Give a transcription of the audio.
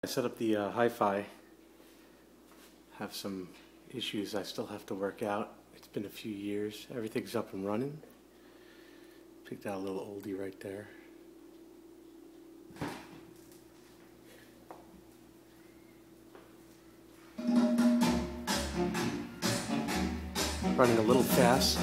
I set up the hi-fi. Have some issues I still have to work out. It's been a few years. Everything's up and running. Picked out a little oldie right there. Running a little fast.